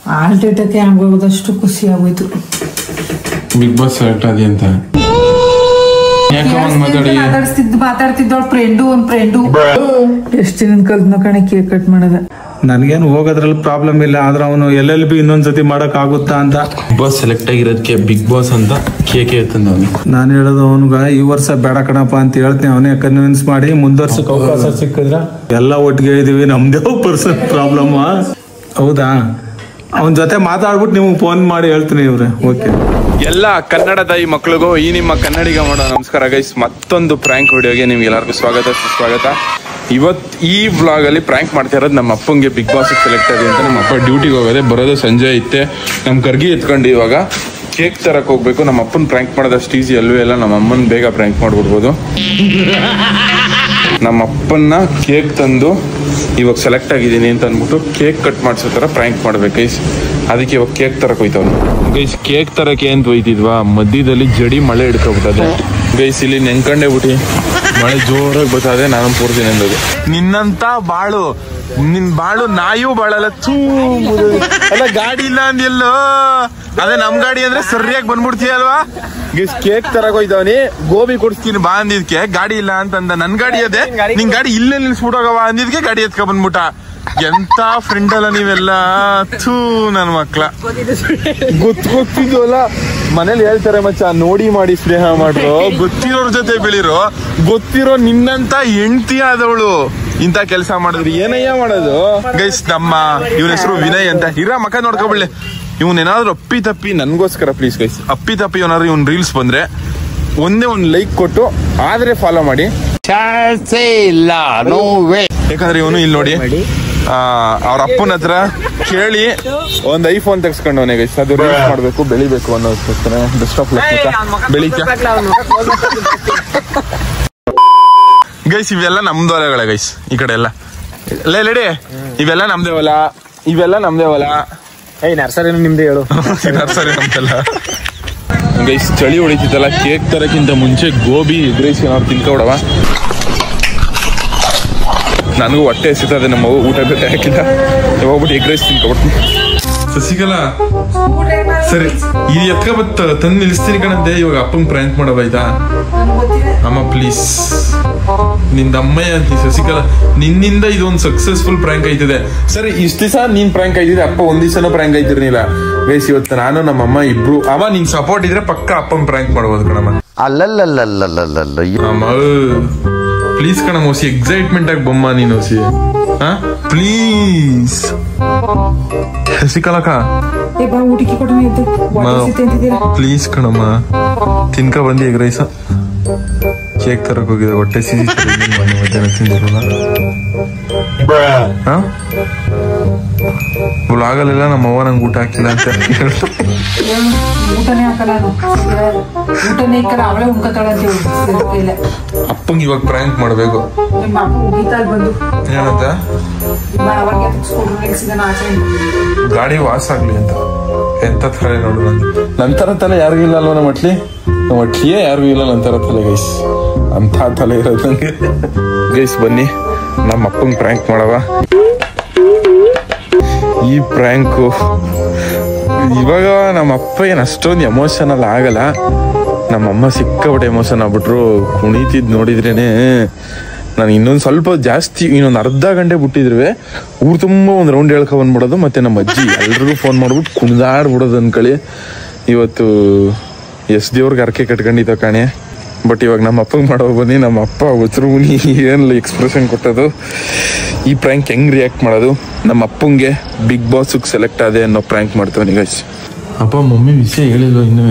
Heart attack ಆಗೋದಷ್ಟು ಖುಷಿ ಆಗೋಯ್ತು. Big Boss select ಆದಿ ಅಂತ ಮಾತಾಡ್ತಿದ್ದವಳು ಫ್ರೆಂಡು ಎಷ್ಟು ದಿನ ಕಲ್ತ್ನೋ ಕಣೆ ಕೇಕ್ ಕಟ್ ಮಾಡೋದ. ನನ್ಗೇನು ಹೋಗೋದ್ರಲ್ಲಿ ಪ್ರಾಬ್ಲಮ್ ಇಲ್ಲ, ಆದ್ರೆ ಅವನು LLB ಇನ್ನೊಂದ್ಸತಿ ಮಾಡಕ್ ಆಗುತ್ತಾ ಅಂತ. ಬಿಗ್ ಬಾಸ್ ಸೆಲೆಕ್ಟ್ ಆಗಿರೋದಕ್ಕೆ ಬಿಗ್ ಬಾಸ್ ಅಂತ ಕೇಕ್ ತಂದ ನಾನು ಹೇಳೋದು ಅವನ್ಗ ಈ ವರ್ಷ ಬೇಡ ಕಣಪ್ಪ ಅಂತ ಹೇಳ್ತೀನಿ. ಅವನೇ ಕನ್ವಿನ್ಸ್ ಮಾಡಿ ಮುಂದುವರ್ಸಕ್ ಅವಕಾಶ ಸಿಕ್ಕಿದ್ರ ಎಲ್ಲ ಒಟ್ಟಿಗೆ ಇದೀವಿ. ನಮ್ದೇ ಪರ್ಸನ್ ಪ್ರಾಬ್ಲಮ್. ಹೌದಾ, ಅವನ ಜೊತೆ ಮಾತಾಡ್ಬಿಟ್ಟು ನಿಮ್ಗೆ ಫೋನ್ ಮಾಡಿ ಹೇಳ್ತೀನಿ ಇವ್ರೆ. ಓಕೆ, ಎಲ್ಲ ಕನ್ನಡ ತಾಯಿ ಮಕ್ಳಿಗೂ ಈ ನಿಮ್ಮ ಕನ್ನಡಿಗ ಮಾಡೋ ನಮಸ್ಕಾರ ಗೈಸ್. ಮತ್ತೊಂದು ಪ್ರ್ಯಾಂಕ್ ವಿಡಿಯೋಗೆ ನಿಮ್ಗೆ ಎಲ್ಲರಿಗೂ ಸುಸ್ವಾಗತ. ಈ ವ್ಲಾಗ್ ಅಲ್ಲಿ ಪ್ರ್ಯಾಂಕ್ ಮಾಡ್ತಾ ಇರೋದು ನಮ್ಮ ಅಪ್ಪಂಗೆ ಬಿಗ್ ಬಾಸ್ ಸೆಲೆಕ್ಟ್ ಆಗಿದೆ ಅಂತ. ನಮ್ಮ ಅಪ್ಪ ಡ್ಯೂಟಿಗೆ ಹೋಗೋದೆ, ಬರೋದು ಸಂಜೆ ಐತೆ. ನಮ್ಮ ಕರ್ಗಿ ಎತ್ಕೊಂಡು ಇವಾಗ ಕೇಕ್ ತರಕ್ ಹೋಗ್ಬೇಕು. ನಮ್ಮ ಅಪ್ಪನ ಪ್ರ್ಯಾಂಕ್ ಮಾಡೋದಷ್ಟು ಈಸಿ ಅಲ್ವೇ ಇಲ್ಲ. ನಮ್ಮ ಅಮ್ಮನ ಬೇಗ ಪ್ರ್ಯಾಂಕ್ ಮಾಡ್ಬಿಡ್ಬೋದು. ನಮ್ಮ ಅಪ್ಪನ್ನ ಕೇಕ್ ತಂದು ಇವಾಗ ಸೆಲೆಕ್ಟ್ ಆಗಿದ್ದೀನಿ ಅಂತ ಅಂದ್ಬಿಟ್ಟು ಕೇಕ್ ಕಟ್ ಮಾಡಿಸೋ ಥರ ಪ್ರ್ಯಾಂಕ್ ಮಾಡ್ಬೇಕು ಗೈಸ್. ಅದಕ್ಕೆ ಇವಾಗ ಕೇಕ್ ತರಕ್ ಹೋಯ್ತವ್ನು ಗೈಸ್. ಕೇಕ್ ತರಕ್ಕೆ ಅಂತ ಹೋಯ್ತಿದ್ವಾ, ಮಧ್ಯದಲ್ಲಿ ಜಡಿ ಮಳೆ ಹಿಡ್ಕೊಬಿಟ್ಟದೆ ಗೈಸ್. ಇಲ್ಲಿ ನೆನ್ಕೊಂಡೇ ಬಿಟ್ಟು ಮಳೆ ಜೋರಾಗಿ ಬರ್ತದೆ. ನಾನು ಪೂರ್ತೀನಿ ಅಂದದು ನಿನ್ನಂತ ಬಾಳು, ನಿನ್ ಬಾಳು ನಾಯೂ ಬಾಳಲ್ಲ. ಅಲ್ಲ ಗಾಡಿ ಇಲ್ಲ ಅಂದೆಲ್ಲೋ, ಅದೇ ನಮ್ ಗಾಡಿ ಅಂದ್ರೆ ಸರಿಯಾಗಿ ಬಂದ್ಬಿಡ್ತೀಯಲ್ವಾ ಗೈಸ್. ಕೇಕ್ ತರಕ್ ಹೋಯ್ತವನಿ, ಗೋಬಿ ಕೊಡ್ಸ್ತೀನಿ ಬಾ ಅಂದಿದ್ಕೆ ಗಾಡಿ ಇಲ್ಲ ಅಂತಂದ. ನನ್ ಗಾಡಿ ಅದೇ, ನಿನ್ ಗಾಡಿ ಇಲ್ಲೇ ನಿಲ್ಸ್ಬಿಟ್ಟೋಗವ ಅಂದಿದ್ಕೆ ಗಾಡಿ ಎತ್ಕೊ ಬಂದ್ಬಿಟ್ಟ. ಎಂತ ಫ್ರೆಂಡ್ ಅಲ್ಲ ನೀವೆಲ್ಲ. ಥೂ ನನ್ ಮಕ್ಳ ಗೊತ್ತಿದ್ವಲ್ಲ. ಮನೇಲಿ ಹೇಳ್ತಾರೆ ಮಚ್ಚ, ನೋಡಿ ಮಾಡಿ ಸ್ನೇಹ ಮಾಡ್ರು, ಗೊತ್ತಿರೋರ್ ಜೊತೆ ಬೆಳಿರೋ. ಗೊತ್ತಿರೋ ನಿನ್ನಂತ ಹೆಂಡ್ತಿ ಆದವಳು ಇಂತ ಕೆಲಸ ಮಾಡಿದ್ರಿ ಏನಯ್ಯ ಮಾಡೋದು ಗೈಸ್. ನಮ್ಮ ಇವನ ಹೆಸರು ವಿನಯ್ ಅಂತ. ಇರ ಮಕ್ಕ ನೋಡ್ಕೊಬಿಡ್ಲಿ. ಇವನೇನಾದ್ರು ಅಪ್ಪಿ ತಪ್ಪಿ ನನ್ಗೋಸ್ಕರ ಪ್ಲೀಸ್ ಗೈಸ್, ಅಪ್ಪಿ ತಪ್ಪಿ ಏನಾದ್ರು ಇವ್ನ ರೀಲ್ಸ್ ಬಂದ್ರೆ ಒಂದೇ ಒಂದು ಲೈಕ್ ಕೊಟ್ಟು ಆದ್ರೆ ಫಾಲೋ ಮಾಡಿ. ಯಾಕಂದ್ರೆ ಇವನು ಇಲ್ಲಿ ನೋಡಿ ಅವ್ರ ಅಪ್ಪನ ಹತ್ರ ಕೇಳಿ ಒಂದ್ ಐಫೋನ್ ತೆಗ್ಸ್ಕೊಂಡವನೇ ಗೈಸ್. ಅದು ರೀಲ್ಸ್ ಮಾಡ್ಬೇಕು, ಬೆಳಿಬೇಕು ಅನ್ನೋದಕ್ಕೋಸ್ಕರ. ಬೆಸ್ಟ್ ಆಫ್ ಲಕ್ ಬೆಳಿತ ಗೈಸ್. ಇವೆಲ್ಲ ನಮ್ದು ಹೊಲಗಳ ಗೈಸ್. ಈ ಕಡೆ ಎಲ್ಲ ಲೇಡಿ ಇವೆಲ್ಲ ನಮ್ದೇ ಹೊಲ, ಇವೆಲ್ಲ ನಮ್ದೇ ಹೊಲ. ನರ್ಸರಿ ನಿಮ್ದೇ ಹೇಳು. ನರ್ಸರಿ ನಮ್ದಲ್ಲ ಗೈಸ್. ಚಳಿ ಹೊಡಿತಿತ್ತಲ್ಲ, ಕೇಕ್ ತರಕ್ಕಿಂತ ಮುಂಚೆ ಗೋಬಿ ಎಗ್ ರೈಸ್ ಏನಾದ್ರು ತಿನ್ಕೊಬಿಡವ. ನನಗೂ ಹೊಟ್ಟೆ ಎಸಿತದೆ, ನಮ್ಮ ಊಟ ಬೇರೆ ಹಾಕಿಲ್ಲ. ಹೋಗ್ಬಿಟ್ಟು ಎಗ್ ರೈಸ್ ತಿನ್ಕೊಬಿಡ್ತೀನಿ. ಸಸಿಕಲಾ ಸರಿ, ಇದು ಎತ್ಕ ಬತ್ತ ತಂದು ನಿಲ್ಲಿಸ್ತೀನಿ ಕಣಂತೆ. ಇವಾಗ ಅಪ್ಪಂಗ್ ಪ್ರ್ಯಾಂಕ್ ಮಾಡವ ಆಯ್ತಾ ಅಮ್ಮ ಪ್ಲೀಸ್. ನಿಂದ ಅಮ್ಮಯ್ಯ ಅಂತಿ ಸಸಿಕಲಾ, ನಿನ್ನಿಂದ ಇದೊಂದು ಸಕ್ಸಸ್ಫುಲ್ ಪ್ರ್ಯಾಂಕ್ ಆಯ್ತದೆ. ಸರಿ, ಇಷ್ಟ ದಿವಸ ನೀನ್ ಪ್ರ್ಯಾಂಕ್ ಆಯ್ತಿದೆ, ಅಪ್ಪ ಒಂದ್ ದಿವಸನೂ ಪ್ರ್ಯಾಂಕ್ ಆಯ್ತಿರ್ನಿಲ್ಲ ಗೈಸ್. ಇವತ್ತು ನಾನು ನಮ್ಮ ಅಮ್ಮ ಇಬ್ರು. ಅಮ್ಮ ನಿನ್ ಸಪೋರ್ಟ್ ಇದ್ರೆ ಪಕ್ಕ ಅಪ್ಪನ್ ಪ್ರ್ಯಾಂಕ್ ಮಾಡ್ಬೋದು ಕಣಮ್ಮ. ಅಮ್ಮ ಪ್ಲೀಸ್ ಕಣ ಮೋಸಿ, ಎಕ್ಸೈಟ್ಮೆಂಟ್ ಆಗಿ ಬೊಮ್ಮ ನೀನು ಓಸಿ. ಪ್ಲೀಸ್ ಶಶಿಕಲಾಕ ಪ್ಲೀಸ್ ಕಣಮ್ಮ, ತಿನ್ಕ ಬಂದಿ ಎಗ್ ರೈಸ. ಕೇಕ್ ತರಕ್ ಹೋಗಿದೆ, ಹೊಟ್ಟೆ ಸಿಹಿ ಮಧ್ಯಾಹ್ನ ತಿಂದಿರಲ್ಲ. ವ್ಲಾಗಲ್ಲೆಲ್ಲ ನಮ್ಮ ಅವ್ವ ನಂಗೆ ಊಟ ಹಾಕಿಲ್ಲ ಅಂತ ಅಪ್ಪಂಗೆ ಇವಾಗ ಪ್ರ್ಯಾಂಕ್ ಮಾಡ್ಬೇಕು. ಏನಂತ ಗಾಡಿ ವಾಸ ಆಗ್ಲಿ ಅಂತ. ಎಂತ ತಲೆ ನೋಡು, ನಂತರ ತಲೆ ಯಾರಿಗೂ ಇಲ್ಲ ಅಲ್ವ ನಮ್ಮ ಅಟ್ಲಿ. ನಮ್ಮ ಅಟ್ಲಿಯೇ ಯಾರಿಗೂ ಇಲ್ಲ ನಂತರ ತಲೆ ಗೈಸ್. ಅಂತ ತಲೆ ಇರೋದು ನಂಗೆ ಗೈಸ್. ಬನ್ನಿ ನಮ್ಮ ಅಪ್ಪಂಗೆ ಪ್ರ್ಯಾಂಕ್ ಮಾಡವ. ಈ ಪ್ರ್ಯಾಂಕು ಇವಾಗ ನಮ್ಮ ಅಪ್ಪ ಏನು ಅಷ್ಟೊಂದು ಎಮೋಷನಲ್ ಆಗಲ್ಲ. ನಮ್ಮಮ್ಮ ಸಿಕ್ಕಾಬಿಟ್ಟೆ ಎಮೋಷನ್ ಆಗ್ಬಿಟ್ರು. ಕುಣಿತಿದ್ ನೋಡಿದ್ರೇನೆ ನಾನು ಇನ್ನೊಂದು ಸ್ವಲ್ಪ ಜಾಸ್ತಿ, ಇನ್ನೊಂದು ಅರ್ಧ ಗಂಟೆ ಬಿಟ್ಟಿದ್ರುವೆ ಊರು ತುಂಬ ಒಂದು ರೌಂಡ್ ಹೇಳ್ಕೊ ಬಂದ್ಬಿಡೋದು. ಮತ್ತೆ ನಮ್ಮ ಅಜ್ಜಿ ಎಲ್ರಿಗೂ ಫೋನ್ ಮಾಡ್ಬಿಟ್ಟು ಕುಣಿದಾಡ್ಬಿಡೋದು ಅನ್ಕಳಿ. ಇವತ್ತು ದೇವ್ರಿಗೆ ಅರ್ಕೆ ಕಟ್ಕೊಂಡಿದ್ದ ಕಾಣೆ. ಬಟ್ ಇವಾಗ ನಮ್ಮ ಅಪ್ಪಂಗೆ ಮಾಡೋ ಬನ್ನಿ. ನಮ್ಮ ಅಪ್ಪ ಉಸಿರು ಉನಿ ಏನಿಲ್ಲ ಎಕ್ಸ್ಪ್ರೆಷನ್ ಕೊಟ್ಟದು. ಈ ಪ್ರ್ಯಾಂಕ್ ಹೆಂಗ್ ರಿಯಾಕ್ಟ್ ಮಾಡೋದು, ನಮ್ಮ ಅಪ್ಪಂಗೆ ಬಿಗ್ ಬಾಸ್ಗೆ ಸೆಲೆಕ್ಟ್ ಆದೆ ಅನ್ನೋ ಪ್ರ್ಯಾಂಕ್ ಮಾಡ್ತವನಿ ಗೈಸ್. ಅಪ್ಪ ಮಮ್ಮಿ ವಿಷಯ ಹೇಳಿಲ್ವ ಇನ್ನೂ?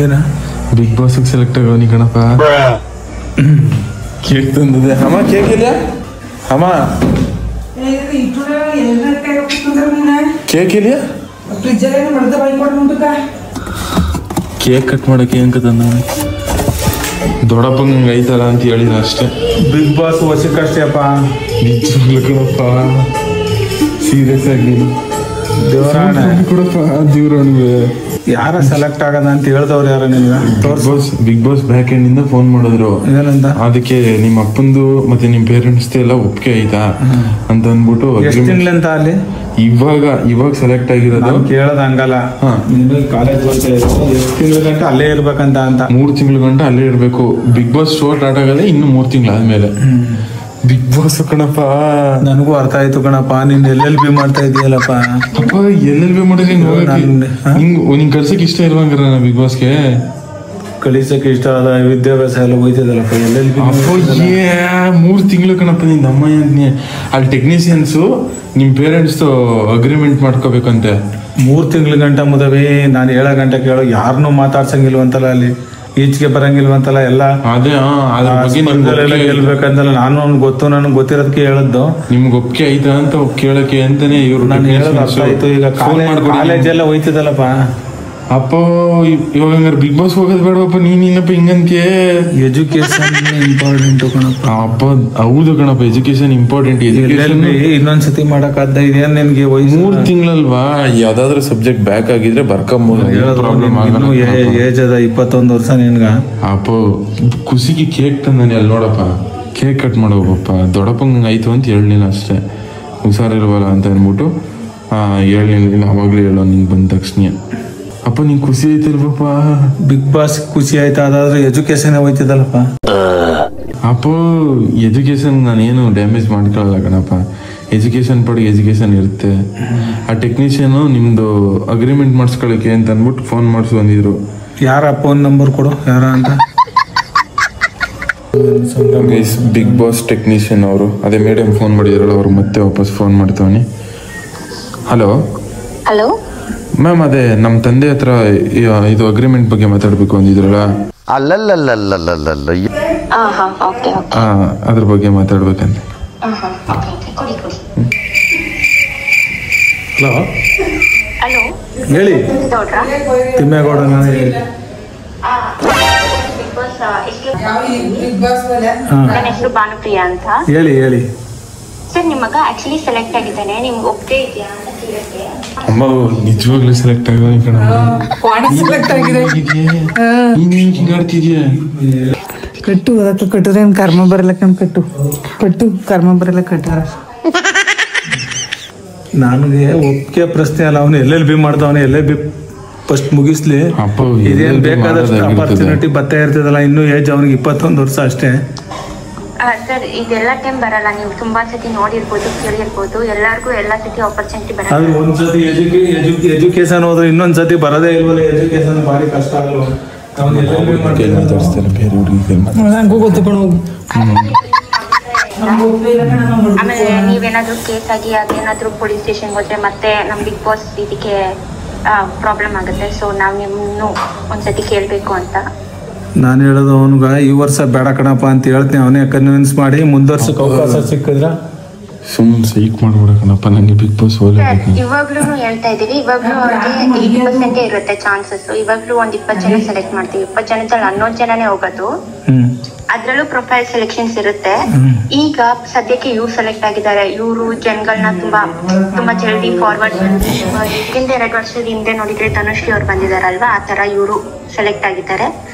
ಏನ ಬಿಗ್ ಬಾಸ್ಗೆ ಸೆಲೆಕ್ಟ್ ಆಗೋನಿ ಕಣಪ್ಪ. ಕೇಕ್ ತಂದಿದೆ ಅಮ್ಮ. ಕೇಕ್ ಇಲ್ಲ ಅಮ್ಮ? ಕೇಕ್ ಇಲ್ಲ? ಕೇಕ್ ಕಟ್ ಮಾಡಕ್ಕೆ ಹೆಂಗ ತಂದ? ದೊಡ್ಡಪ್ಪಂಗ ಐತಲ್ಲ ಅಂತ ಹೇಳಿದ ಅಷ್ಟೇ. ಬಿಗ್ ಬಾಸ್ ವರ್ಷಕ್ಕಷ್ಟೇ ಅಪ್ಪ. ನಿಜಪ್ಪ ಸೀರಿಯಸ್ ಆಗಿ ದೇವರಾಣ ಕೊಡಪ್ಪ. ದೇವ್ರಣಿಗೆ ಯಾರ ಸೆಲೆಕ್ಟ್ ಆಗದ ಅಂತ ಹೇಳ್ದವ್ರು ಯಾರ ನಿಮ್ಗೆ ಬಿಗ್ ಬಾಸ್ ಬ್ಯಾಕ್ ಎಂಡ್ ಇಂದ ಫೋನ್ ಮಾಡಿದ್ರು. ಏನಂತ? ಅದಕ್ಕೆ ನಿಮ್ಮ ಅಪ್ಪಂದು ಮತ್ತೆ ನಿಮ್ ಪೇರೆಂಟ್ಸ್ ಎಲ್ಲ ಒಪ್ಪಿಗೆ ಆಯ್ತಾ ಅಂತ ಅಂದ್ಬಿಟ್ಟು ಎಷ್ಟು ತಿಂಗ್ಳಂತ ಅಲ್ಲಿ ಇವಾಗ ಸೆಲೆಕ್ಟ್ ಆಗಿರೋದು ಕೇಳೋದ್ ಹಂಗಲ್ಲ. ಕಾಲೇಜ್ ಎಷ್ಟು ತಿಂಗಳ ಗಂಟ ಅಲ್ಲೇ ಇರ್ಬೇಕಂತ ಅಂತ 3 ತಿಂಗಳ ಗಂಟ ಅಲ್ಲೇ ಇರ್ಬೇಕು. ಬಿಗ್ ಬಾಸ್ ಶೋ ಸ್ಟಾರ್ಟ್ ಆಗದೆ ಇನ್ನು 3 ತಿಂಗಳಾದ್ಮೇಲೆ ಬಿಗ್ ಬಾಸ್ ಕಣಪ್ಪ. ನನಗೂ ಅರ್ಥ ಆಯ್ತು ಕಣಪ್ಪ. ನೀನ್ LLB ಮಾಡ್ತಾ ಇದೀಯಲ್ಲಪ್ಪ. ಅಪ್ಪ LLB ಮಾಡಿದ್ರೆ ನಿಂಗ್ ಕಳ್ಸಕ್ ಇಷ್ಟ ಇಲ್ವಂಗಾರ ಬಿಗ್ ಬಾಸ್ಗೆ? ಕಳಿಸಕ್ಕೆ ಇಷ್ಟ ಆದ ವಿದ್ಯಾಭ್ಯಾಸ ಎಲ್ಲ ಹೋಯ್ತದಲ್ಲಪ್ಪ. LLB 3 ತಿಂಗಳು ಕಣಪ್ಪ ನಿಂದ ಅಮ್ಮ ಅಂತೀನಿ. ಅಲ್ಲಿ ಟೆಕ್ನಿಷಿಯನ್ಸು ನಿಮ್ ಪೇರೆಂಟ್ಸ್ ಅಗ್ರಿಮೆಂಟ್ ಮಾಡ್ಕೋಬೇಕಂತೆ. 3 ತಿಂಗಳ ಗಂಟ ಮುದವೇ ನಾನು 7 ಗಂಟೆ ಕೇಳೋ ಯಾರನ್ನೂ ಮಾತಾಡ್ಸಂಗಿಲ್ವಂತಲ್ಲ, ಅಲ್ಲಿ ಈಚೆಗೆ ಬರಂಗಿಲ್ವಂತಲ್ಲ. ಎಲ್ಲ ಅದೇ ಗೆಲ್ಬೇಕಂತಲ್ಲ. ನಾನು ಅವ್ನು ಗೊತ್ತು, ನನಗೆ ಗೊತ್ತಿರೋದಕ್ಕೆ ಹೇಳದ್ದು. ನಿಮ್ಗೆ ಒಪ್ಪಿಗೆ ಆಯ್ತಾ ಅಂತ ಕೇಳಕ್ಕೆ ಅಂತಾನೆ ಇವ್ರು ನಾನು ಹೇಳೋದು ಅರ್ಥ ಆಯ್ತು. ಈಗ ಕಾಲೇಜ್ ಎಲ್ಲ ಹೋಯ್ತಿದಲ್ಲಪ್ಪ. ಅಪ್ಪ ಇವಾಗ ಹಂಗಾರೆ ಬಿಗ್ ಬಾಸ್ ಹೋಗೋದು ಬೇಡಪ್ಪ. ನೀನಪ್ಪ ಹಿಂಗಂತೀಯ? ಎಜುಕೇಶನ್ ಇಂಪಾರ್ಟೆಂಟ್ ಕಣಪ್ಪ. ಅಪ್ಪ ಹೌದು ಕಣಪ್ಪ, ಎಜುಕೇಶನ್ ಇಂಪಾರ್ಟೆಂಟ್. ಇನ್ನೊಂದ್ಸತಿ ಮಾಡಕ್ಕಾದ ಇದೇನ್ ನಿನ್ಗೆ 3 ತಿಂಗಳಲ್ವಾ? ಯಾವ್ದಾದ್ರು ಸಬ್ಜೆಕ್ಟ್ ಬ್ಯಾಕ್ ಆಗಿದ್ರೆ ಬರ್ಕೊಂಬೋದು. ಏಜ್ ಅದ 21 ವರ್ಷ ನಿನ್ಗ. ಅಪ್ಪ ಖುಷಿಗೆ ಕೇಕ್ ತಂದಾನೆ ಅಲ್ಲಿ ನೋಡಪ್ಪ. Cake cut ಮಾಡೋಗಪ್ಪ. ದೊಡ್ಡಪ್ಪಂಗೆ ಆಯ್ತು ಅಂತ ಹೇಳಲಿಲ್ಲ ಅಷ್ಟೇ, ಹುಷಾರಿಲ್ವಲ್ಲ ಅಂತ ಅಂದ್ಬಿಟ್ಟು ಹೇಳಲಿಲ್ಲ. ಅವಾಗಲೇ ಹೇಳೋ ನಿಂಗೆ ಬಂದ ತಕ್ಷಣ. ಅಪ್ಪ ನಿಂಗೆ ಖುಷಿ ಆಯ್ತಲ್ವಪ್ಪ? ಬಿಗ್ ಬಾಸ್ ಖುಷಿ ಆಯ್ತಾ? ಅದಾದ್ರೆ ಎಜುಕೇಶನ್ ಹೋಯ್ತಿದಲ್ಲಪ್ಪ. ಅಪ್ಪ ಎಜುಕೇಶನ್ ನಾನೇನು ಡ್ಯಾಮೇಜ್ ಮಾಡ್ಕೊಳ್ಳಲ್ಲ ಕಣಪ್ಪ. ಎಜುಕೇಶನ್ ಪಡಿಗೆ ಎಜುಕೇಶನ್ ಇರುತ್ತೆ. ಆ ಟೆಕ್ನಿಷಿಯನು ನಿಮ್ದು ಅಗ್ರಿಮೆಂಟ್ ಮಾಡಿಸ್ಕೊಳಕ್ಕೆ ಅಂತ ಅಂದ್ಬಿಟ್ಟು ಫೋನ್ ಮಾಡಿಸಿ ಬಂದಿದ್ರು. ಯಾರ ಫೋನ್ ನಂಬರ್ ಕೊಡು, ಯಾರ ಅಂತ. ಬಿಗ್ ಬಾಸ್ ಟೆಕ್ನಿಷಿಯನ್ ಅವರು, ಅದೇ ಮೇಡಮ್ ಫೋನ್ ಮಾಡಿದ್ರಲ್ಲ, ಅವ್ರು ಮತ್ತೆ ವಾಪಸ್ ಫೋನ್ ಮಾಡ್ತವನಿ. ಹಲೋ ಹಲೋ ಮ್ಯಾಮ್, ಅದೇ ನಮ್ಮ ತಂದೆ ಹತ್ರ ಇದು ಅಗ್ರಿಮೆಂಟ್ ಬಗ್ಗೆ ಮಾತಾಡ್ಬೇಕು ಅಂದಿದ್ರಲ್ಲ, ಅದ್ರ ಬಗ್ಗೆ ಮಾತಾಡ್ಬೇಕಂತ. ಹಲೋ ಹಲೋ ಹೇಳಿ ತಿಮ್ಮೇಗೌಡ. ನಾನು ಹೇಳಿ. ನನ್ನ ಹೆಸರು ಭಾನುಪ್ರಿಯಾ ಅಂತ. ಹೇಳಿ ಹೇಳಿ ಸರ್, ನಿಮ್ಮ ಮಗ ಆಕ್ಚುಲಿ ಸೆಲೆಕ್ಟ್ ಆಗಿದ್ದಾನೆ, ನಿಮ್ಗೆ ಒಪ್ಪಿಗೆ ಇದೆಯಾ ಅಂತ ಕೇಳಿದ್ದೆ. ಅಮ್ಮ ನಿಜವಾಗ್ಲೂ ಸೆಲೆಕ್ಟ್ ಆಗಿದೆ ಕಣ. ಕಟ್ಟು ಅದಕ್ಕೆ ಕಟ್ಟಿದ್ರೆ ಕರ್ಮ ಬರಲ್ಲ ಕಣ್. ಕಟ್ಟು ಕರ್ಮ ಬರಲ್ಲ ಕಟ್ಟಾರ. ನನಗೆ ಒಪ್ಪಿಗೆ ಪ್ರಶ್ನೆ ಅಲ್ಲ. ಅವನು LLB ಮಾಡ್ದವನು. LLB ಫಸ್ಟ್ ಮುಗಿಸ್ಲಿ. ಇದೇನು ಬೇಕಾದಷ್ಟು ಅಪರ್ಚುನಿಟಿ ಬರ್ತಾ ಇರ್ತದಲ್ಲ. ಇನ್ನೂ ಏಜ್ ಅವನಿಗೆ 21 ವರ್ಷ ಅಷ್ಟೇ. ಸರ್, ಇದೆಲ್ಲ ಟೈಮ್ ಬರಲ್ಲ. ನೀವು ತುಂಬಾ ಸತಿ ನೋಡಿರ್ಬೋದು, ಕೇಳಿರ್ಬೋದು. ಎಲ್ಲರಿಗೂ ಎಲ್ಲಾ ಸತಿ ಆಪರ್ಚುನಿಟಿ ಬರಲ್ಲ. ಅದು ಒಂದ್ಸತಿ ಎಜುಕೇಶನ್ ಹೋದ್ರೆ ಇನ್ನೊಂದ್ಸತಿ ಬರೋದೇ ಇಲ್ವಲ್ಲ. ಎಜುಕೇಶನ್ ಭಾರಿ ಕಷ್ಟ ಆಗಲ್ವ? ನಂಗೂ ಗೊತ್ತು ಕಣ. ಆಮೇಲೆ ನೀವೇನಾದ್ರೂ ಕೇಸ್ ಆಗಿ ಅದೇನಾದ್ರೂ ಪೊಲೀಸ್ ಸ್ಟೇಷನ್ ಹೋದ್ರೆ ಮತ್ತೆ ನಮ್ ಬಿಗ್ ಬಾಸ್ ಇದಕ್ಕೆ ಪ್ರಾಬ್ಲಮ್ ಆಗುತ್ತೆ. ಸೊ ನಾವ್ ನಿಮ್ಮನ್ನು ಒಂದ್ಸತಿ ಕೇಳ್ಬೇಕು ಅಂತ. ನಾನು ಹೇಳೋದು ಅವನ್ಗ ಈ ವರ್ಷ ಬೇಡ ಕಣಪ್ಪ ಅಂತ ಹೇಳ್ತೀನಿ. ಅವನೇ ಕನ್ವಿನ್ಸ್ ಮಾಡಿ ಮುಂದುವರ್ಸಕ್ಕೆ ಅವಕಾಶ ಸಿಕ್ಕಿದ್ರ ಸುಮ್ಮನೆ ಸೈಕ್ ಮಾಡ್ಬಿಡಕಣಪ್ಪ. ನಂಗೆ ಬಿಗ್ ಬಾಸ್ ಹೋಗ್ಲೇಬೇಕು. ಇವಾಗ್ಲೂ ಹೇಳ್ತಾ ಇದೀವಿ, ಇವಾಗ್ಲೂ ಅವ್ರಿಗೆ 80% ಇರುತ್ತೆ ಚಾನ್ಸಸ್. ಇವಾಗ್ಲೂ ಒಂದ್ 20 ಜನ ಸೆಲೆಕ್ಟ್ ಮಾಡ್ತೀವಿ. 20 ಜನದಲ್ಲಿ 11 ಜನನೇ ಹೋಗೋದು. ಅದ್ರಲ್ಲೂ ಪ್ರೊಫೈಲ್ ಸೆಲೆಕ್ಷನ್ಸ್ ಇರುತ್ತೆ. ಈಗ ಸದ್ಯಕ್ಕೆ ಇವ್ರು ಸೆಲೆಕ್ಟ್ ಆಗಿದ್ದಾರೆ. ಇವರು ಜನಗಳನ್ನ ತುಂಬಾ ಜಲ್ದಿ ಫಾರ್ವರ್ಡ್. ಹಿಂದೆ 2 ವರ್ಷದ ಹಿಂದೆ ನೋಡಿದ್ರೆ ಧನುಶ್ರೀ ಅವ್ರು ಬಂದಿದಾರಲ್ವಾ, ಆ ತರ ಇವರು ಸೆಲೆಕ್ಟ್ ಆಗಿದ್ದಾರೆ.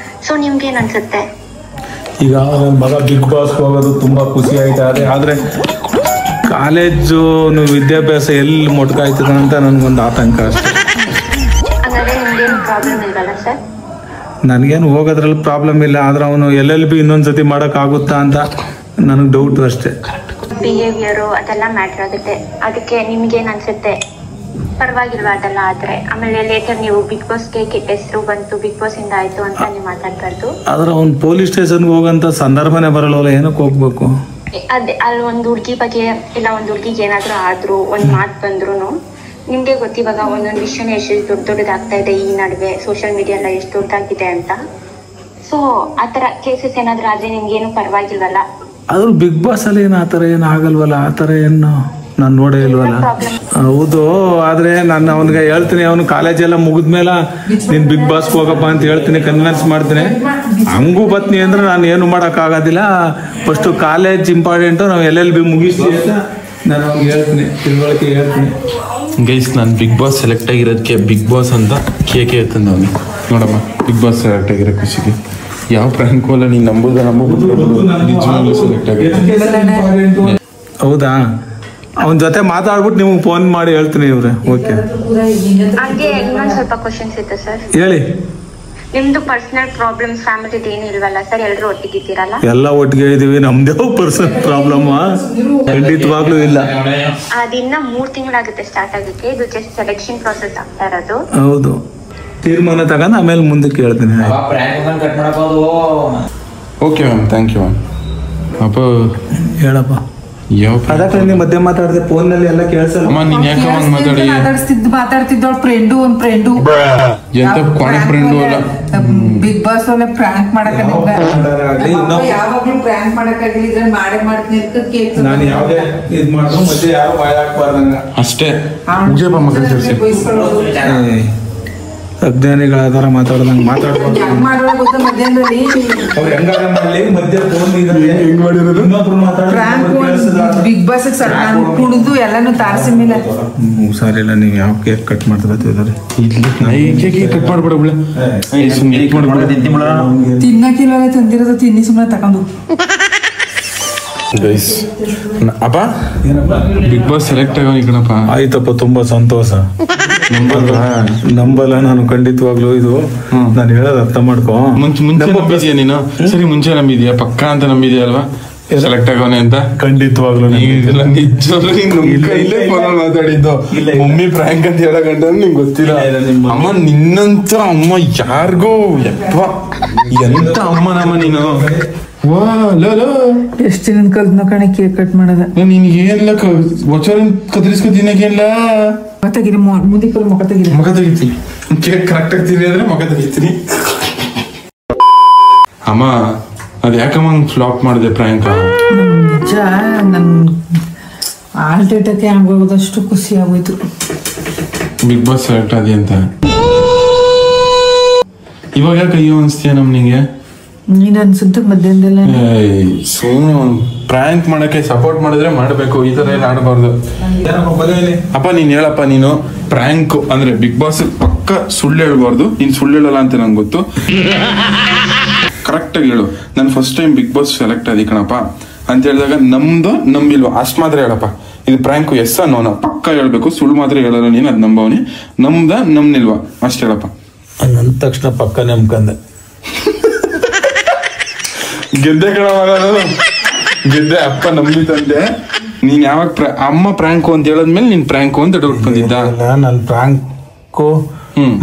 ಸೊ ನಿಮ್ಗೆ ಏನ್ ಅನ್ಸುತ್ತೆ? ಈಗ ನನ್ನ ಮಗ ಬಿಗ್ ಬಾಸ್ ಹೋಗೋದು ತುಂಬಾ ಖುಷಿ ಆಯ್ತಾ. ಆದ್ರೆ ಕಾಲೇಜು ವಿದ್ಯಾಭ್ಯಾಸ ಎಲ್ಲಿ ಮೊಟಕಾಯ್ತದ ಅಂತ ನನ್ಗೊಂದು ಆತಂಕ ಅಷ್ಟೇ. ನನ್ಗೇನು ಹೋಗೋದ್ರಲ್ಲಿ ಪ್ರಾಬ್ಲಮ್ ಇಲ್ಲ. ಆದ್ರೆ ಅವನು LLB ಇನ್ನೊಂದ್ಸತಿ ಮಾಡಕ್ ಆಗುತ್ತಾ ಅಂತ ನನಗೆ ಡೌಟ್ ಅಷ್ಟೇ. ಬಿಹೇವಿಯರ್ ಅದೆಲ್ಲ ಮ್ಯಾಟರ್ ಆಗುತ್ತೆ. ಅದಕ್ಕೆ ನಿಮ್ಗೇನ್ ಅನ್ಸುತ್ತೆ? ಪರವಾಗಿಲ್ವಾ ಅದೆಲ್ಲ ಆದ್ರೆ? ಆಮೇಲೆ ಲೇಟರ್ ನೀವು ಬಿಗ್ ಬಾಸ್ಗೆ ಕೆಟ್ಟ ಹೆಸರು ಬಂತು, ಬಿಗ್ ಬಾಸ್ ಇಂದ ಆಯ್ತು ಅಂತ ನೀವು ಮಾತಾಡ್ಬಾರ್ದು. ಆದ್ರೆ ಅವ್ನು ಪೊಲೀಸ್ ಸ್ಟೇಷನ್ಗೆ ಹೋಗಂತ ಸಂದರ್ಭನೇ ಬರಲ್ವಲ್ಲ, ಏನಕ್ಕೆ ಹೋಗ್ಬೇಕು? ಅದೇ ಅಲ್ಲಿ ಒಂದು ಹುಡುಗಿ ಬಗ್ಗೆ ಇಲ್ಲ ಒಂದು ಹುಡುಗಿಗೆ ಏನಾದ್ರು ಆದ್ರೂ ಒಂದ್ ಮಾತು ಬಂದ್ರು ನಿಮ್ಗೆ ಗೊತ್ತಿವಾಗ ಒಂದೊಂದು ವಿಷಯನೇ ಎಷ್ಟು ದೊಡ್ಡದಾಗ್ತಾ ಇದೆ ಈ ನಡುವೆ. ಸೋಷಿಯಲ್ ಮೀಡಿಯಾ ಎಲ್ಲ ಎಷ್ಟು ದೊಡ್ಡದಾಗಿದೆ ಅಂತ. ಸೊ ಆತರ ಕೇಸಸ್ ಏನಾದ್ರು ಆದ್ರೆ ನಿಮ್ಗೇನು ಪರವಾಗಿಲ್ವಲ್ಲ? ಆದ್ರೂ ಬಿಗ್ ಬಾಸ್ ಅಲ್ಲಿ ಏನು ಆತರ ಏನು ಆಗಲ್ವಲ್ಲ? ಆತರ ಏನು ನಾನು ನೋಡೇ ಇಲ್ವಲ್ಲ. ಹೌದು, ಆದ್ರೆ ನಾನು ಅವನಿಗೆ ಹೇಳ್ತೀನಿ, ಅವನು ಕಾಲೇಜ್ ಎಲ್ಲ ಮುಗಿದ್ಮೇಲೆ ನೀನ್ ಬಿಗ್ ಬಾಸ್ ಹೋಗಪ್ಪ ಅಂತ ಹೇಳ್ತೀನಿ, ಕನ್ವಿನ್ಸ್ ಮಾಡ್ತೀನಿ. ಹಂಗೂ ಬತ್ನಿ ಅಂದ್ರೆ ನಾನು ಏನು ಮಾಡಕ್ ಆಗೋದಿಲ್ಲ. First college important. ನಾವು LLB ಮುಗಿಸ್ತೀವಿ ಅಂತ ನಾನು ಅವ್ನಿಗೆ ಹೇಳ್ತೀನಿ, ತಿಳುವಳಿಕೆ ಹೇಳ್ತೀನಿ. ಗೈಸ್ ನಾನು ಬಿಗ್ ಬಾಸ್ ಸೆಲೆಕ್ಟ್ ಆಗಿರೋದಕ್ಕೆ ಬಿಗ್ ಬಾಸ್ ಅಂತ ಕೇಕೆ ಎತ್ತಂದ ಅವನು. ನೋಡಮ್ಮ, ಬಿಗ್ ಬಾಸ್ ಸೆಲೆಕ್ಟ್ ಆಗಿರೋ ಖುಷಿಗೆ ಯಾವ ಪ್ರ್ಯಾಂಕು ಅಲ್ಲ, ನೀನು ನಂಬೋದ ನಿಜವಾಗ್ಲೂ ಸೆಲೆಕ್ಟ್ ಆಗಿದೆ. ಹೌದಾ? ಅವನ ಜೊತೆ ಮಾತಾಡ್ಬಿಟ್ಟು ನಿಮ್ಗೆ ಫೋನ್ ಮಾಡಿ ಹೇಳ್ತೀನಿ ಇವ್ರೆ. ಓಕೆ, ಹಂಗೆ ಇನ್ನೊಂದ್ ಸ್ವಲ್ಪ ಕ್ವಶನ್ಸ್ ಇತ್ತು ಸರ್. ಹೇಳಿ. ನಿಮ್ದು ಪರ್ಸನಲ್ ಪ್ರಾಬ್ಲಮ್ಸ್ ಫ್ಯಾಮಿಲಿದು ಏನು ಇಲ್ವಲ್ಲ ಸರ್? ಎಲ್ರು ಒಟ್ಟಿಗಿದ್ದೀರಲ್ಲ? ಎಲ್ಲ ಒಟ್ಟಿಗೆ ಇದೀವಿ. ನಮ್ದೇ ಪರ್ಸನಲ್ ಪ್ರಾಬ್ಲಮ್ ಖಂಡಿತವಾಗ್ಲೂ ಇಲ್ಲ. ಅದಿನ್ನ 3 ತಿಂಗಳಾಗುತ್ತೆ ಸ್ಟಾರ್ಟ್ ಆಗಕ್ಕೆ. ಇದು ಜಸ್ಟ್ ಸೆಲೆಕ್ಷನ್ ಪ್ರಾಸೆಸ್ ಆಗ್ತಾ ಇರೋದು. ಹೌದು, ತೀರ್ಮಾನ ತಗೊಂಡು ಆಮೇಲೆ ಮುಂದಕ್ಕೆ ಹೇಳ್ತೀನಿ. Okay ma'am, thank you ma'am. ಅಪ್ಪ ಹೇಳಪ್ಪ. ಅದಕ್ಕೆ ನೀವು ಮಧ್ಯೆ ಮಾತಾಡಿದೆ ಫೋನ್ನಲ್ಲಿ ಎಲ್ಲ ಕೇಳಿಸಲ್ಲ. ಅಮ್ಮ ನೀನ್ ಯಾಕೆ ಹಂಗ್ ಮಾತಾಡಿ? ಮಾತಾಡ್ತಿದ್ದವಳು ಫ್ರೆಂಡು ಒಂದ್ ಫ್ರೆಂಡು ಎಂತ ಕೊನೆ ಫ್ರೆಂಡು ಅಲ್ಲ. ಬಿಗ್ ಬಾಸ್ ಒಳ್ಳೆ ಪ್ರಾಂಕ್ ಮಾಡಕ್ಕಾಗಲಿ, ಯಾವಾಗ್ಲೂ ಪ್ರಾಂಕ್ ಮಾಡಕ್ಕಾಗಲಿ, ಇದ್ರಲ್ಲಿ ಮಾಡೇ ಮಾಡ್ತೀನಿ. ನಾನು ಯಾವ್ದೇ ಇದ್ ಮಾಡಿದ್ರು ಮತ್ತೆ ಯಾರು ಬಾಯ್ ಹಾಕ್ಬಾರ್ದಂಗ ಅಷ್ಟೇ. ಮಗನ ಸೇರಿಸಿ ಅಜ್ಞಾನಿಗಳಾದಾರ ಮಾತಾಡ್ದಂಗೆ ಮಾತಾಡ್ಬಾರ್ದು. ಅವ್ರು ಹೆಂಗಾರ ಮಾಡ್ಲಿ, ಮಧ್ಯ ಫೋನ್ ಬಿಗ್ ಬಾಸ್ ಕುಡಿದು ಎಲ್ಲಾನು ತಾರಸಿ ಮೇಲೆ ಹುಷಾರಿಲ್ಲ. ನೀವು ಯಾವ ಕೇಕ್ ಕಟ್ ಮಾಡ್ತಿದ್ದಾರೆ? ಕಟ್ ಮಾಡ್ಬೇಡ ಬಿಡ, ತಿನ್ನಕ್ಕಿಲ್ಲ ತಂದಿರೋದು, ತಿನ್ನಿ ಸುಮ್ಮನೆ ತಗೊಂಡು. ಅಪ್ಪ ಬಿಗ್ ಬಾಸ್ ಸೆಲೆಕ್ಟ್ ಆಗೋ ಕಣಪ್ಪ. ಆಯ್ತಪ್ಪ, ತುಂಬಾ ಸಂತೋಷ. ನಂಬಲ್ಲ ನಾನು ಖಂಡಿತವಾಗ್ಲೂ. ಇದು ನಾನು ಹೇಳೋದು ಅರ್ಥ ಮಾಡ್ಕೊ. ಮುಂಚೆ ನಂಬಿದ್ಯಾ ನೀನು? ಸರಿ, ಮುಂಚೆ ನಂಬಿದ್ಯಾ? ಪಕ್ಕ ಅಂತ ನಂಬಿದ್ಯಾ ಅಲ್ವಾ ಸೆಲೆಕ್ಟ್ ಆಗೋನೆ ಅಂತ? ಖಂಡಿತವಾಗ್ಲೂ ಇಲ್ಲೇ ಫೋನಲ್ಲಿ ಮಾತಾಡಿದ್ದು. ಮಮ್ಮಿ ಫ್ರ್ಯಾಂಕ್ ಅಂತ ಹೇಳೋ ಗಂಟ ನಿಂಗೆ ಗೊತ್ತಿಲ್ಲ. ಅಮ್ಮ ನಿನ್ನಂತ ಅಮ್ಮ ಯಾರಿಗೂ ಯಪ್ಪ, ಎಂತ ಅಮ್ಮ ನಮ್ಮ ನೀನು. ಎಷ್ಟು ದಿನ ಕಲ್ತ್ನೋ ಕಣೆ ಕೇಕ್ ಕಟ್ ಮಾಡೋದ. ನಿನ್ಗೆ ಏನಿಲ್ಲ, ಕತ್ತರಿಸ್ಕೊ ತಿನ್ನಕೇನಿಲ್ಲ. ತೆಗಿರಿ, ಮುಂದಕ್ಕೆ ಮುಖ ತೆಗಿರಿ. ಮುಖ ತೆಗಿತೀನಿ. ಕೇಕ್ ಕರೆಕ್ಟ್ ಆಗಿ ತಿನ್ನಿ ಅಂದ್ರೆ ಮುಖ ತೆಗಿತೀನಿ. ಅಮ್ಮ ಅದ್ ಯಾಕಮ್ಮ ಫ್ಲಾಪ್ ಮಾಡಿದೆ ಪ್ರ್ಯಾಂಕ್? ನಿಜ ನನ್ ಹಾರ್ಟ್ ಅಟ್ಯಾಕ್ ಆಗೋದಷ್ಟು ಖುಷಿ ಆಗೋಯ್ತು. ಬಿಗ್ ಬಾಸ್ ಸೆಲೆಕ್ಟ್ ಆದಿ ಅಂತ ಇವಾಗ ಯಾಕೆ ಅಯ್ಯೋ ಅನ್ಸ್ತೀಯ ನಿಂಗೆ? ನೀನ್ ಅನ್ಸುತ್ತೆ ಮಧ್ಯಾಹ್ನದಲ್ಲ. ಸುಮ್ಮನೆ ಪ್ರ್ಯಾಂಕ್ ಮಾಡಕ್ಕೆ ಸಪೋರ್ಟ್ ಮಾಡಿದ್ರೆ ಮಾಡ್ಬೇಕು, ಈ ತರ ಎಲ್ಲ ಆಡಬಾರ್ದು. ಅಪ್ಪ ನೀನ್ ಹೇಳಪ್ಪ, ನೀನು ಪ್ರ್ಯಾಂಕ್ ಅಂದ್ರೆ ಬಿಗ್ ಬಾಸ್ ಪಕ್ಕ ಸುಳ್ಳು ಹೇಳ್ಬಾರ್ದು. ನೀನ್ ಸುಳ್ಳು ಹೇಳಲ್ಲ ಅಂತ ನಂಗೆ ಗೊತ್ತು. ಕರೆಕ್ಟ್ ಆಗಿ ಹೇಳು. ನಾನು first time Bigg Boss select ಆದಿ ಕಣಪ್ಪ ಅಂತ ಹೇಳಿದಾಗ ನಮ್ದು ನಂಬಿಲ್ವಾ ಅಷ್ಟ್ ಮಾತ್ರ ಹೇಳಪ್ಪ. ಇದು ಪ್ರ್ಯಾಂಕ್ ಎಸ್ ನೋನ ಪಕ್ಕ ಹೇಳ್ಬೇಕು, ಸುಳ್ಳು ಮಾತ್ರ ಹೇಳಲ್ಲ ನೀನ್. ಅದ್ ನಂಬವನಿ. ನಮ್ದ ನಮ್ನಿಲ್ವಾ ಅಷ್ಟ್ ಹೇಳಪ್ಪ. ಅಂದ ತಕ್ಷಣ ಪಕ್ಕ ನಂಬ್ಕಂದೆ. ಗೆದ್ದೆ ಕಣ ಗೆದ್ದೆ. ಅಪ್ಪ ನಂಬಿ ತಂದೆ. ನೀನ್ ಯಾವಾಗ ಅಮ್ಮ ಪ್ರ್ಯಾಂಕು ಅಂತ ಹೇಳದ್ಮೇಲೆ ನೀನ್ ಪ್ರ್ಯಾಂಕು ಅಂತ ಡೌಟ್ ಬಂದಿದ್ದ? ನನ್ ಪ್ರ್ಯಾಂಕು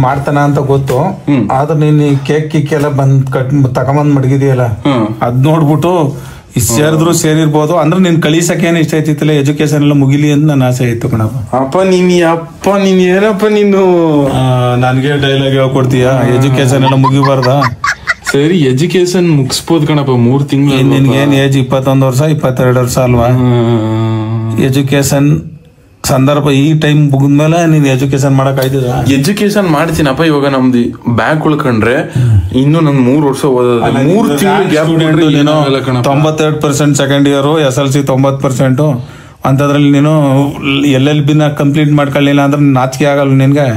ಮಾಡ್ತಾನ ಅಂತ ಗೊತ್ತು. ಆದ್ರೆ ನೀನ್ ಕೇಕ್ ಕಿಕ್ ಎಲ್ಲ ತಗೊಂಬಂದ್ ಮಡಗಿದೆಯಲ್ಲ, ಅದ್ ನೋಡ್ಬಿಟ್ಟು ಸೇರಿದ್ರು ಸೇರಿರ್ಬೋದು. ಅಂದ್ರೆ ನೀನ್ ಕಳೀಸಕ್ಕೇನು ಇಷ್ಟ ಐತಿತ್ತಲ್ಲ, ಎಜುಕೇಶನ್ ಎಲ್ಲ ಮುಗಿಲಿ ಅಂತ ನನ್ನ ಆಸೆ ಇತ್ತು ಕಣಪ್ಪ. ನೀನ್ ಏನಪ್ಪ ನೀನು ನನ್ಗೆ ಡೈಲಾಗ್ ಹೇಳ್ಕೊಡ್ತೀಯ? ಎಜುಕೇಶನ್ ಎಲ್ಲ ಮುಗಿಬಾರ್ದ? ಸರಿ, ಎಜುಕೇಶನ್ ಮುಗಿಸ್ಬೋದು ಕಣಪ್ಪ. 3 ತಿಂಗಳು. ನಿನ್ಗೇನ್ ಏಜ್ 21 ವರ್ಷ 22 ವರ್ಷ ಅಲ್ವಾ? ಎಜುಕೇಶನ್ ಸಂದರ್ಭ ಈ ಟೈಮ್ ಮುಗಿದ್ಮೇಲೆ ನೀನ್ ಎಜುಕೇಶನ್ ಮಾಡಕ್ ಆಯ್ತದ? ಎಜುಕೇಶನ್ ಮಾಡ್ತೀನಪ್ಪ. ಇವಾಗ ನಮ್ದು ಬ್ಯಾಗ್ ಉಳ್ಕೊಂಡ್ರೆ ಇನ್ನು ನನ್ 3 ವರ್ಷ ಓದೋದು. 3 ತಿಂಗಳು ಗ್ಯಾಪ್ 92% ಸೆಕೆಂಡ್ ಇಯರ್, SLC 90%. ಅಂತದ್ರಲ್ಲಿ ನೀನು LLB ನ ಕಂಪ್ಲೀಟ್ ಮಾಡ್ಕೊಳ್ಳಿಲ್ಲ ಅಂದ್ರೆ ನಾಚಿಕೆ ಆಗಲ್ಲ ನಿನ್ಗೆ?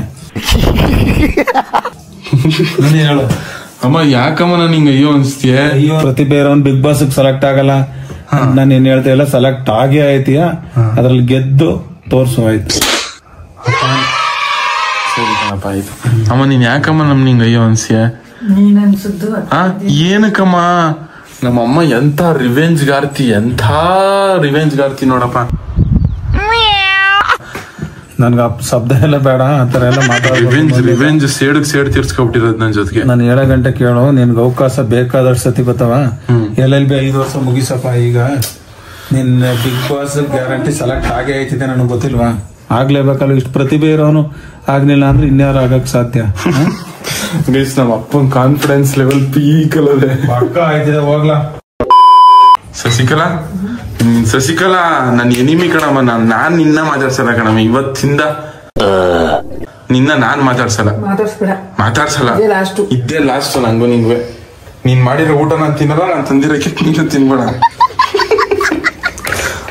ಹೇಳು ಅಮ್ಮ, ಯಾಕಮ್ಮ ನಾನು ಹಿಂಗ ಅಯ್ಯೋ ಅನ್ಸ್ತೀಯ? ಪ್ರತಿಭೆ ಇರೋನ್ ಬಿಗ್ ಬಾಸ್ ಸೆಲೆಕ್ಟ್ ಆಗಲ್ಲ. ನಾನು ಏನ್ ಹೇಳ್ತಾ ಇಲ್ಲ, ಸೆಲೆಕ್ಟ್ ಆಗೇ ಆಯ್ತೀಯ. ಅದ್ರಲ್ಲಿ ಗೆದ್ದು ತೋರ್ಸು ಆಯ್ತು. ಸರಿ ಕಣಪ್ಪ, ಆಯ್ತು. ಅಮ್ಮ ನೀನ್ ಯಾಕಮ್ಮ ನಮ್ ನಿಂಗ ಅಯ್ಯೋ ಅನ್ಸ್ತೀಯ? ಏನಕ್ಕಮ್ಮ? ನಮ್ಮಮ್ಮ ಎಂತ ರಿವೆಂಜ್ ಗಾರ್ತಿ ನೋಡಪ್ಪ. ನನ್ಗ ಶಬ್ದ ಎಲ್ಲ ಬೇಡ, ಆತರ ಎಲ್ಲ ರಿವೆಂಜ್ ಸೇಡ್ ತೀರ್ಸ್ಕೊಬಿಟ್ಟಿರೋದು ನನ್ ಜೊತೆಗೆ. ನಾನು 7 ಗಂಟೆ ಕೇಳು, ನಿನ್ಗೆ ಅವಕಾಶ ಬೇಕಾದಷ್ಟು ಸತಿ ಬರ್ತಾವ. LLB 5 ವರ್ಷ ಮುಗಿಸಪ್ಪ. ಈಗ ನಿನ್ ಬಿಗ್ ಬಾಸ್ ಗ್ಯಾರಂಟಿ ಸೆಲೆಕ್ಟ್ ಆಗೇ ಐತಿದೆ, ನನಗೆ ಗೊತ್ತಿಲ್ವಾ? ಆಗ್ಲೇಬೇಕಲ್ಲ. ಇಷ್ಟು ಪ್ರತಿಭೆ ಇರೋನು ಆಗ್ಲಿಲ್ಲ ಅಂದ್ರೆ ಇನ್ಯಾರು ಆಗಕ್ ಸಾಧ್ಯ? ನಮ್ಮ ಅಪ್ಪನ ಕಾನ್ಫಿಡೆನ್ಸ್ ಲೆವೆಲ್ ಪೀಕ್ ಅಲ್ಲದೆ ಪಕ್ಕ ಆಯ್ತಿದೆ. ಹೋಗ್ಲಾ ಶಶಿಕಲಾ, ನನ್ ಎನಿಮಿ ಕಣಮ್ಮ. ನಾನ್ ನಿನ್ನ ಮಾತಾಡ್ಸಲ್ಲ ಕಣಮ್ಮ. ಇವತ್ತಿಂದ ನಿನ್ನ ನಾನ್ ಮಾತಾಡ್ಸಲ್ಲ. ಇದ್ದೇ ಲಾಸ್ಟ್ ನಂಗು ನಿಂಗೆ. ನೀನ್ ಮಾಡಿರೋ ಊಟ ನಾನ್ ತಿನ್ನಲ್ಲ, ನಾನ್ ತಂದಿರೋ ಕಿಟ್ ನೀನು ತಿನ್ಬೇಡ.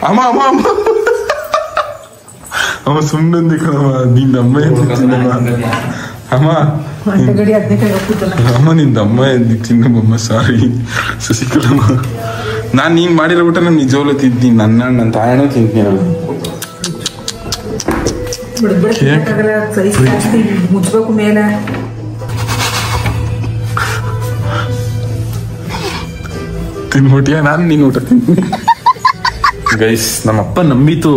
ಅಮ್ಮ ಅಮ್ಮ ಸುಮ್ಮನೆ ಕಣಮ್ಮ, ನಿನ್ನ ಅಮ್ಮ ತಿನ್ನಮ್ಮ ಅಮ್ಮ, ಗಡಿ ಅದಕ್ಕೆ ಹೋಗ್ತಿದ್ದಲ್ಲ. ಅಮ್ಮ ನಿಂದ ಅಮ್ಮ ತಿನ್ನಮ್ಮ. ಸಾರಿ ಶಶಿಕಲಮ್ಮ, ನಾನು ನೀನ್ ಮಾಡಿರೋ ಊಟ ನಾನು ನಿಜವಲ್ಲೂ ತಿಂತೀನಿ. ನನ್ನ ತಾಯನೂ ತಿಂತೀನಿ ನಾನು. ಮುಚ್ಬೇಕು ಮೇಲೆ ತಿನ್ಬಿಟ್ಟಿಯ, ನಾನು ನಿನ್ನ ಊಟ ತಿಂತೀನಿ. ಗೈಸ್, ನಮ್ಮಪ್ಪ ನಂಬಿತು.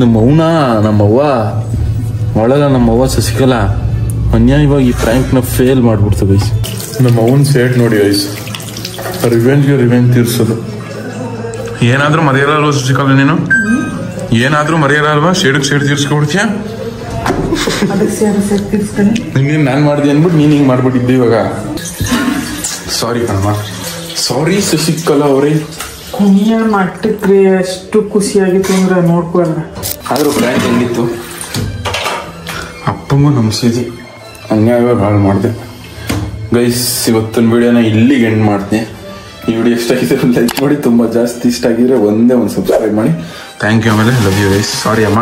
ನಮ್ಮವ್ನ ನಮ್ಮವ್ವ ಒಳಗ ನಮ್ಮವ್ವ ಶಶಿಕಲಾ ಅನ್ಯಾಯವಾಗಿ ಈ ಪ್ರ್ಯಾಂಕ್ನ ಫೇಲ್ ಮಾಡ್ಬಿಡ್ತು ಗೈಸ್. ನಮ್ಮ ಅವ್ನ ಸೇಟ್ ನೋಡಿ ಗೈಸ್, ರಿವೆಂಜ್ಗೆ ರಿವೆಂಜ್ ತೀರ್ಸೋದು. ಏನಾದ್ರೂ ಮರೆಯಲ್ಲ ಶಶಿಕಲಾ, ನೀನು ಏನಾದ್ರೂ ಮರೆಯಲ್ಲ ಅಲ್ವಾ? ಶೇಡ್ ತೀರ್ಸ್ಕೊಬಿಡ್ತೀಯ. ನಿನ್ಗೆ ನಾನು ಮಾಡಿದೆ ಅಂದ್ಬಿಟ್ಟು ನೀನು ಹಿಂಗೆ ಮಾಡ್ಬಿಟ್ಟಿದ್ದೆ ಇವಾಗ. ಸಾರಿ ಕಣಮ್ಮ, ಸಾರಿ ಶಶಿಕಲಾ ಅವರೇ. ಕುಣಿಯ ಮಟ್ಟಕ್ಕೆ ಎಷ್ಟು ಖುಷಿಯಾಗಿತ್ತು ಅಂದ್ರೆ ನೋಡ್ಕೊಂಡ್ರೆ. ಆದ್ರೂ ಪ್ರ್ಯಾಂಕ್ ಹೆಂಗಿತ್ತು? ಅಪ್ಪಂಗೂ ನಮ್ಸಿದಿ, ಅನ್ಯಾಯವಾಗಿ ಹಾಳು ಮಾಡಿದೆ. ಗೈಸ್, ಇವತ್ತಿನ ವಿಡಿಯೋನ ಇಲ್ಲಿಗೆ ಎಂಡ್ ಮಾಡ್ತೀನಿ. ಈ ವಿಡಿಯೋ ಇಷ್ಟ ಆಗಿದ್ರೆ ಲೈಕ್ ಮಾಡಿ, ತುಂಬ ಜಾಸ್ತಿ ಇಷ್ಟ ಆಗಿದ್ರೆ ಒಂದೇ ಒಂದು ಸಬ್ಸ್ಕ್ರೈಬ್ ಮಾಡಿ. Thank you. ಆಮೇಲೆ ಲವ್ ಯು ಗೈಸ್. ಸಾರಿ ಅಮ್ಮ.